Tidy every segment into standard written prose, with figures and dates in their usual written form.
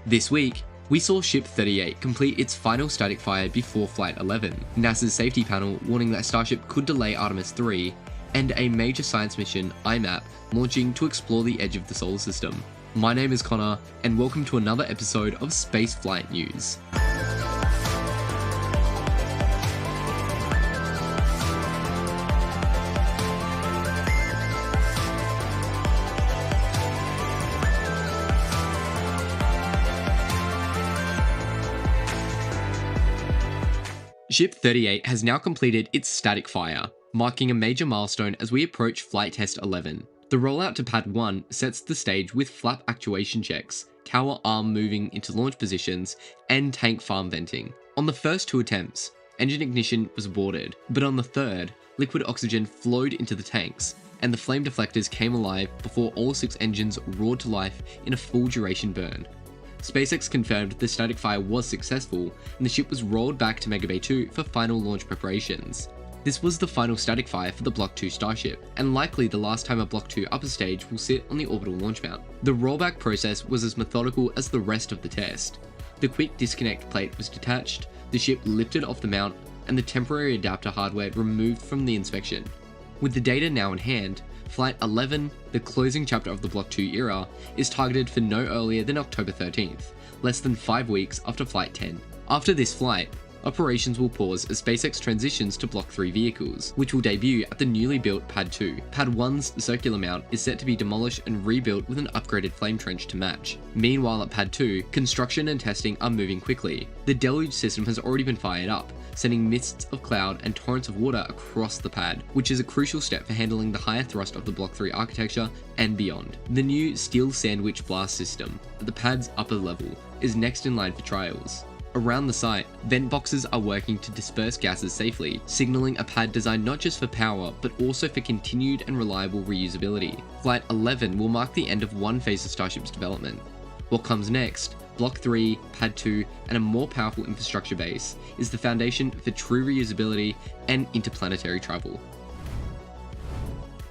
This week, we saw Ship 38 complete its final static fire before Flight 11, NASA's safety panel warning that Starship could delay Artemis 3, and a major science mission, IMAP, launching to explore the edge of the solar system. My name is Connor, and welcome to another episode of Spaceflight News. Ship 38 has now completed its static fire, marking a major milestone as we approach Flight Test 11. The rollout to Pad 1 sets the stage with flap actuation checks, tower arm moving into launch positions, and tank farm venting. On the first two attempts, engine ignition was aborted, but on the third, liquid oxygen flowed into the tanks, and the flame deflectors came alive before all 6 engines roared to life in a full duration burn. SpaceX confirmed the static fire was successful, and the ship was rolled back to Mega Bay 2 for final launch preparations. This was the final static fire for the Block 2 Starship, and likely the last time a Block 2 upper stage will sit on the orbital launch mount. The rollback process was as methodical as the rest of the test. The quick disconnect plate was detached, the ship lifted off the mount, and the temporary adapter hardware removed from the inspection. With the data now in hand, Flight 11, the closing chapter of the Block 2 era, is targeted for no earlier than October 13th, less than 5 weeks after Flight 10. After this flight, operations will pause as SpaceX transitions to Block 3 vehicles, which will debut at the newly built Pad 2. Pad 1's circular mount is set to be demolished and rebuilt with an upgraded flame trench to match. Meanwhile at Pad 2, construction and testing are moving quickly. The deluge system has already been fired up, sending mists of cloud and torrents of water across the pad, which is a crucial step for handling the higher thrust of the Block 3 architecture and beyond. The new steel sandwich blast system at the pad's upper level is next in line for trials. Around the site, vent boxes are working to disperse gases safely, signaling a pad designed not just for power, but also for continued and reliable reusability. Flight 11 will mark the end of one phase of Starship's development. What comes next, Block 3, Pad 2, and a more powerful infrastructure base, is the foundation for true reusability and interplanetary travel.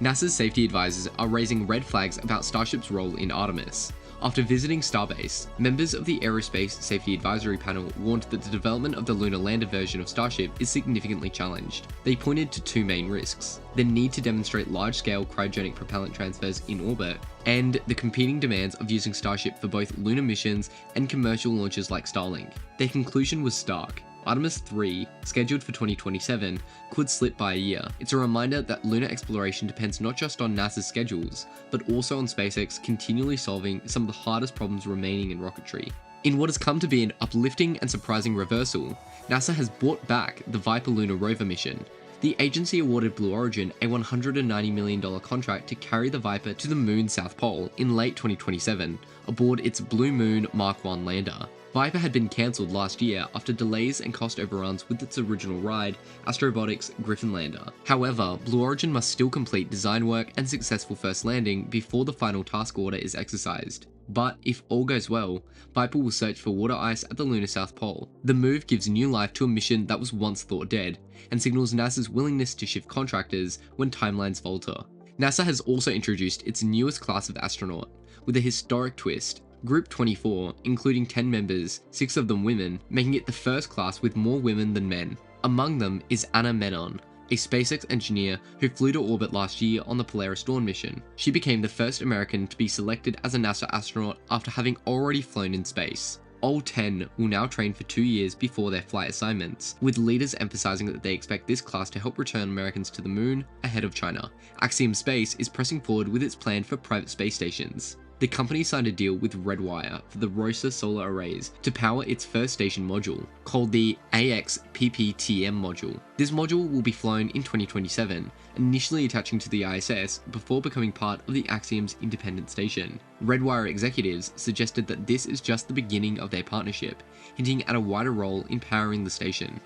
NASA's safety advisors are raising red flags about Starship's role in Artemis. After visiting Starbase, members of the Aerospace Safety Advisory Panel warned that the development of the lunar lander version of Starship is significantly challenged. They pointed to 2 main risks: the need to demonstrate large-scale cryogenic propellant transfers in orbit, and the competing demands of using Starship for both lunar missions and commercial launches like Starlink. Their conclusion was stark. Artemis 3, scheduled for 2027, could slip by a year. It's a reminder that lunar exploration depends not just on NASA's schedules, but also on SpaceX continually solving some of the hardest problems remaining in rocketry. In what has come to be an uplifting and surprising reversal, NASA has brought back the Viper lunar rover mission. The agency awarded Blue Origin a $190 million contract to carry the Viper to the Moon's South Pole in late 2027, aboard its Blue Moon Mark 1 lander. Viper had been cancelled last year after delays and cost overruns with its original ride, Astrobotic's Griffin lander. However, Blue Origin must still complete design work and successful first landing before the final task order is exercised. But if all goes well, Viper will search for water ice at the lunar South Pole. The move gives new life to a mission that was once thought dead, and signals NASA's willingness to shift contractors when timelines falter. NASA has also introduced its newest class of astronaut, with a historic twist. Group 24, including 10 members, 6 of them women, making it the first class with more women than men. Among them is Anna Menon, a SpaceX engineer who flew to orbit last year on the Polaris Dawn mission. She became the first American to be selected as a NASA astronaut after having already flown in space. All 10 will now train for 2 years before their flight assignments, with leaders emphasizing that they expect this class to help return Americans to the moon ahead of China. Axiom Space is pressing forward with its plan for private space stations. The company signed a deal with Redwire for the Rosa solar arrays to power its first station module, called the AXPPTM module. This module will be flown in 2027, initially attaching to the ISS before becoming part of the Axiom's independent station. Redwire executives suggested that this is just the beginning of their partnership, hinting at a wider role in powering the station.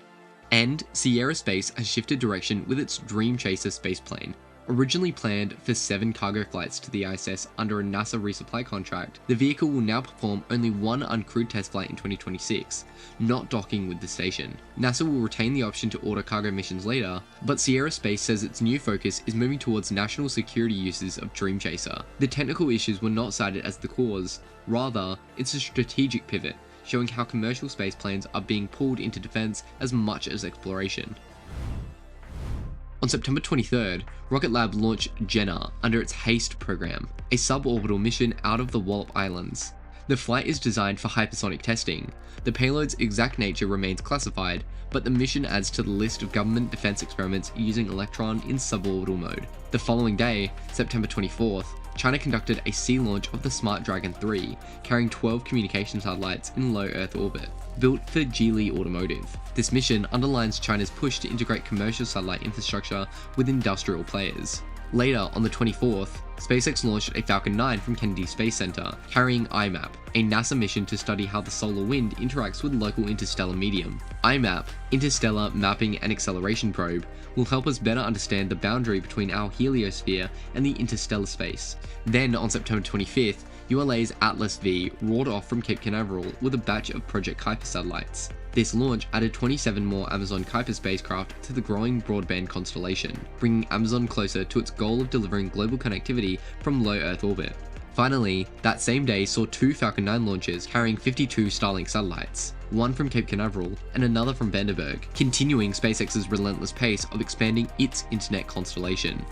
And Sierra Space has shifted direction with its Dream Chaser spaceplane. Originally planned for 7 cargo flights to the ISS under a NASA resupply contract, the vehicle will now perform only one uncrewed test flight in 2026, not docking with the station. NASA will retain the option to order cargo missions later, but Sierra Space says its new focus is moving towards national security uses of Dream Chaser. The technical issues were not cited as the cause, rather, it's a strategic pivot, showing how commercial space planes are being pulled into defense as much as exploration. On September 23rd, Rocket Lab launched Jenna under its HASTE program, a suborbital mission out of the Wallop Islands. The flight is designed for hypersonic testing. The payload's exact nature remains classified, but the mission adds to the list of government defense experiments using Electron in suborbital mode. The following day, September 24th, China conducted a sea launch of the Smart Dragon 3, carrying 12 communication satellites in low Earth orbit, built for Geely Automotive. This mission underlines China's push to integrate commercial satellite infrastructure with industrial players. Later, on the 24th, SpaceX launched a Falcon 9 from Kennedy Space Center, carrying IMAP, a NASA mission to study how the solar wind interacts with local interstellar medium. IMAP, Interstellar Mapping and Acceleration Probe, will help us better understand the boundary between our heliosphere and the interstellar space. Then, on September 25th, ULA's Atlas V roared off from Cape Canaveral with a batch of Project Kuiper satellites. This launch added 27 more Amazon Kuiper spacecraft to the growing broadband constellation, bringing Amazon closer to its goal of delivering global connectivity from low Earth orbit. Finally, that same day saw 2 Falcon 9 launches carrying 52 Starlink satellites, one from Cape Canaveral and another from Vandenberg, continuing SpaceX's relentless pace of expanding its internet constellation.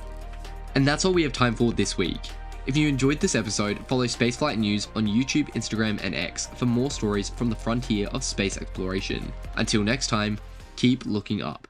And that's all we have time for this week. If you enjoyed this episode, follow Spaceflight News on YouTube, Instagram, and X for more stories from the frontier of space exploration. Until next time, keep looking up.